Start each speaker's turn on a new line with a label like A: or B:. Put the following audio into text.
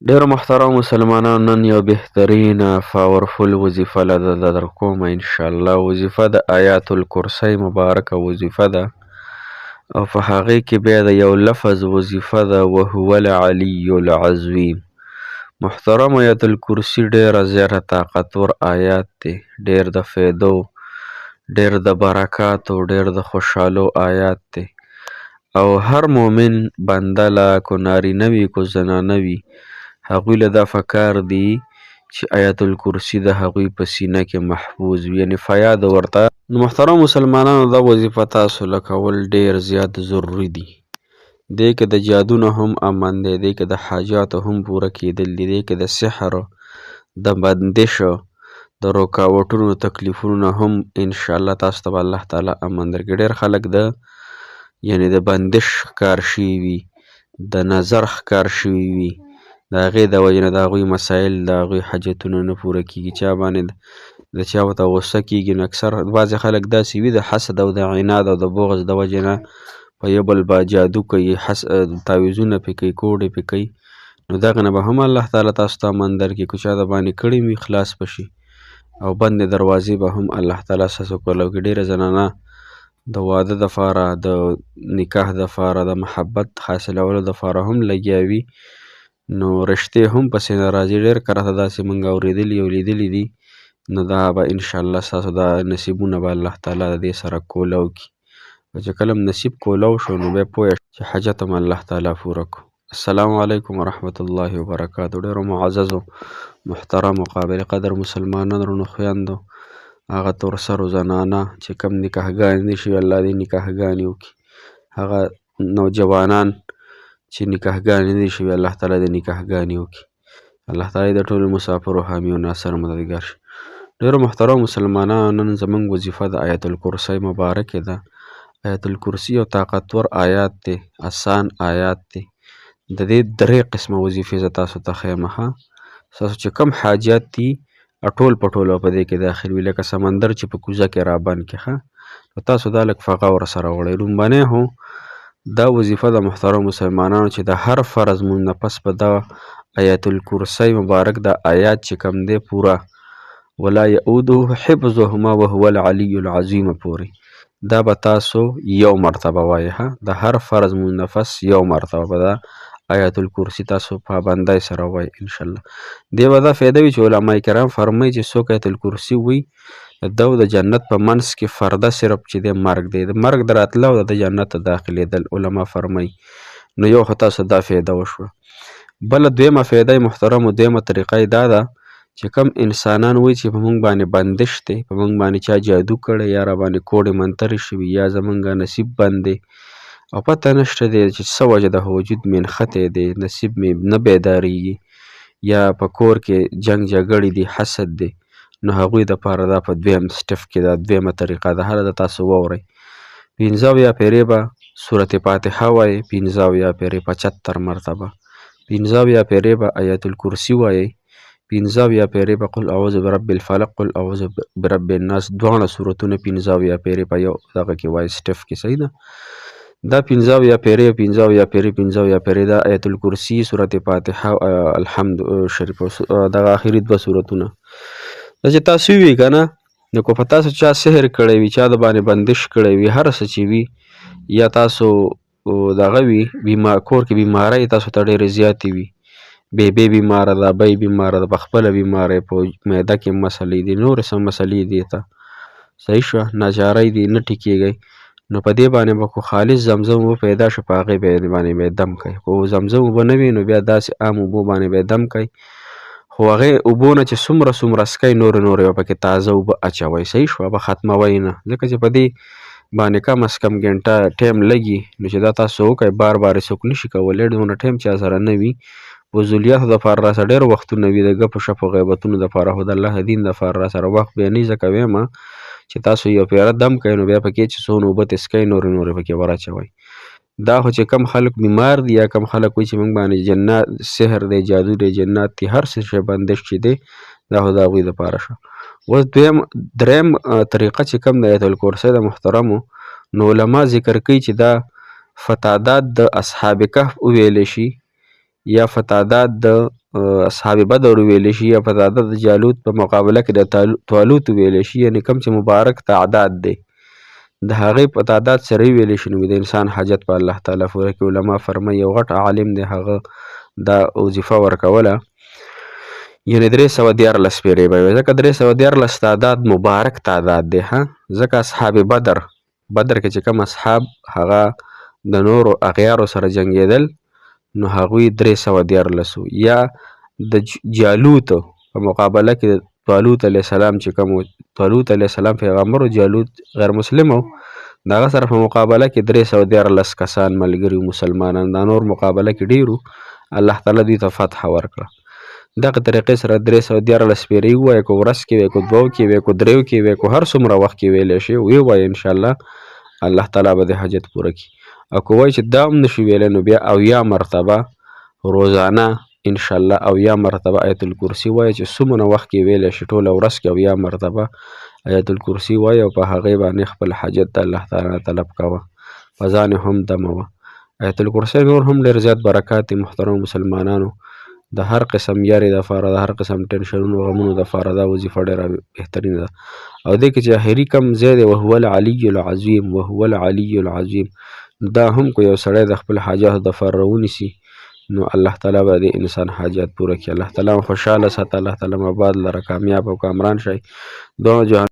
A: ډیرو محترم مسلمانانو نن یو بهترینه پاورفل وظیفه در کوم انشاءالله. وظیفه د آیات الکرسی مبارکه وظیفه ده او په هغې کې بیا د یو لفظ وظیفه ده وهو العلی العظیم. محترم آیات الکرسی ډیره زیاته طاقتور آیات دی، ډیر د فیدو، ډیر د برکاتو، ډیر د خوشحالو آیات دی او هر مؤمن بنده له کو نارینه وي کو زنانه وي هغوی له دا پکار دي چې آیت الکرسی د هغوی په سینه کې محفوظ وي، یعنی فیاد ورته. نو محترم مسلمانانو دا وظیفه تاسو له کول ډیر زیات ضروري دي. دې کې د جادو نه هم امن دی، دې کې د حاجاتو هم پوره کېدل دي، دې کې د سحر، د بندش، د رکاوټونو تکلیفونو نه هم انشاءالله تاسو ته به الله تعالی امن درکړي. ډېر خلک د یعنی د بندش ښکار شوي وي، د نظر ښکار شوي وي، د هغې د وجې نه د هغوی مسایل، د هغوی حاجتونه نه پوره کېږي، چا باندې د چا ورته غوسه کېږي. نو اکثر بعضې خلک داسې وي د حسد او د عناد او د بغض د وجې نه په یو بل به جادو کوي، تعویضونه پرې کوي، کوډې پرې کوي. نو دغه نه به هم الله تعالی تاسو ته امن درکړي. که چا د باندې کړي وي خلاص به شي او بندې دروازې به هم الله تعالی ستاسو کولو کړي. ډېره زنانه د واده دپاره، د نکاح دپاره، د محبت حاصلولو دپاره هم لګیا وي، نو رشتې هم پسې نه راځي. ډېر کراته داسې موږ اورېدلي او لیدلي دي. نو دا به انشاءالله ستاسو دا نصیبونه به الله تعالی د دې سره کولاو کړي. او چې کله نصیب کولاو شو نو بیا پوه چې حاجت هم الله تعالی پوره کړو. السلام علیکم ورحمة الله وبرکاتو. ډېرو معززو محترمو قابل قدر مسلمانانو، درنو خویندو، هغه تورسرو زنانه چې کوم نکاحګانې دي شوي الله دې نکاحګانې وکړي. هغه نوجوانان چې نکاحګانې نه دي شوي الله تعالی دې نکاحګانې وکړي. الله تعالی د ټولو مسافرو حامي او ناصر مددګار شي. ډېرو محترمو مسلمانانو نن زموږ وظیفه د آیت الکرسی مبارکې ده. آیت الکرسی یو طاقتور آیات دی، آسان آیات دی. د دې درې قسمه وظیفې زه تاسو ته ښیم ښه. ستاسو چې کوم حاجات دي ټول په ټولو په دې کې داخل وي، لکه سمندر چې په کوزه کې رابند کړي ښه. نو تاسو دا لږ فقه ورسره وړئ. لومبنی هو دا وظیفه د محترم مسلمانانو چې د هر فرض مونځ نه پس په دا آیت الکرسی مبارک دا آیات چې کوم دی پوره ولا یعوده حفظهما وهو العلی العظیم پورې دا به تاسو یو مرتبه وایي ښه. د هر فرض مونځ نه پس یو مرتبه به دا آیت الکرسی تاسو پابندۍ سره وایي انشاءالله. دې به دا فایده وي چې علما کرام فرمایي چې څوک آیت الکرسی وایي د جنت په منځ کې فرده صرف چې دی مرګ دی، د مرګ د راتله او د جنت ته داخلېدل علما فرمایي. نو یو خو تاسو دا فایده وشوه. بله دویمه فایده محترمو، دویمه طریقه یې دا ده چې کوم انسانان وایي چې په موږ باندې بندش دی، په موږ باندې چا جادو کړی یا را باندې کوډې منترې شوي یا زموږ نصیب بند دی او پته نشته دی چې څه وجه د وجود مې نښتی دی، نصیب مې نه بیدارېږي یا په کور کې جنګ جګړې دي، حسد دی، نو هغوی دپاره دا په دویم سټپ کې دا دویمه طریقه ده. هله د تاسو واورئ. 15 پیرې به سورت فاتحه وایي، 15 پیرې 75 مرتبه، 15 پیرې به آیت الکرسی وایي، 15 پیرې به قل اعوذ برب الفلق، قل اعوذ برب الناس، دواړه سورتونه 15 پیرې په یو دغه کې وایي سټپ کې. صحیح ده. دا 15 پیرې 15 پیرې 15 پیرې دا آیت الکرسی، سورت فاتحه، الحمد شریف، دغه آخري دوه سورتونه. دا چې تاسو وي که نه نو که په تاسو چا سحر کړی وي، چا د باندې بندش کړی وي، هر څه چې وي، یا تاسو دغه وي کور کې بیمارۍ تاسو ته ډېرې زیاتې وي، بیبي بیماره ده، بی بیماره ده، په خپله بیماره په معده کې مسلې دي، نورې څه مسلې دي ته صحیح شوه، ناچارۍ دي، نه ټیکېږئ، نو په دې باندې به کو خالص زمزم اوبه پیدا شو، په هغې باندې به یې دم کوئ. خو زمزم اوبه نه وي نو بیا داسې عام اوبو باندې به یې دم کوئ، خو هغې اوبو نه چې څومره څکئ نورې به پکې تازه اوبه اچوئ. صحیح شوه، به ختموئ نه، ځکه چې په دې باندې کم از کم ګنټه ټایم لګي. نو چې دا تاسو وکئ بار بار یې څوک نشي کولی، دونه ټایم چا سره نه وي، فضولیاتو دپاره راسره ډېر وختونه وي، د ګپو شپو غیبتونو دپاره، خو د الله دین دپاره راسره وخت بیا نه وي. ځکه ویمه چې تاسو یو پیاله دم کوئ نو بیا پکې چې څونه اوبه تسکئ نورې پکې ور اچوئ. دا خو چې کم خلک بیمار دي یا کم خلک وایي چې موږ باندې جنات سحر دی، جادو دی، جنات دي، هر څه شی بندش چې دی، دا خو د هغوی دپاره شو. اوس دریم طریقه چې کوم د آیت الکرسی د محترمو، نو علما ذکر کوي چې دا فتادات د اصحاب کهف وویلی شي یا په تعداد د اصحاب بدر ویلی شي یا په تعداد د جالوت په مقابله کې د طالوت ویلی شي، یعنی کوم چې مبارک تعداد دی د هغې په تعداد سره ویلی شي نو د انسان حاجت په الله تعالی پوره کړي. علما فرمایي یو غټ عالم دی هغه دا وظیفه ورکوله، یعنی 314 پیرې به وي، ځکه 314 تعداد مبارک تعداد دی. ځکه اصحاب بدر کې چې کوم اصحاب هغه د نورو اغیارو سره جنګېدل نو هغوی 314 وو. یا د جالوت په مقابله کې طالوت علیه السلام چې کوم طالوت علیه السلام پیغمبر و، جالوت غیر مسلم و، د هغه سره په مقابله کې 314 کسان ملګري مسلمانان، دا نور مقابله کې ډېرو، الله تعالی دوی ته فتح ورکړه. دغه طریقې سره 314 پیرې ووایه، که ورځ کې وی، که دوو کې وی، که دریو کې وی، که هر څومره وخت کې ویلی شي ویې وایه انشاءالله الله تعالی به د حاجت پوره کړي. او که وایي چې دا هم نشي ویلی نو بیا 80 مرتبه روزانه انشاءالله 80 مرتبه آیت الکرسي وایه، چې څومره وخت کې ویلی شي ټوله ورځ کې 80 مرتبه آیت الکرسي وایه او په هغې باندې خپل حاجت د الله تعالی طلب کوه، په ځان هم دموه. آیت الکرسي نور هم ډېر زیات برکات دي محترم مسلمانانو. د هر قسم یارې دپاره، د هر قسم ټینشنونو غمونو دپاره دا وظیفه ډېره بهترینه ده. او دې کې چې اخري کم ځای دی وهو العلي العظیم، وهو العلي العظیم، دا هم که یو سړی د خپل حاجاتو دپاره راونیسي نو الله تعالی به د انسان حاجات پوره کړي. الله تعالی خوشحاله ساته، الله تعالی مو آباد لره، کامیاب او کامران شئ. دعا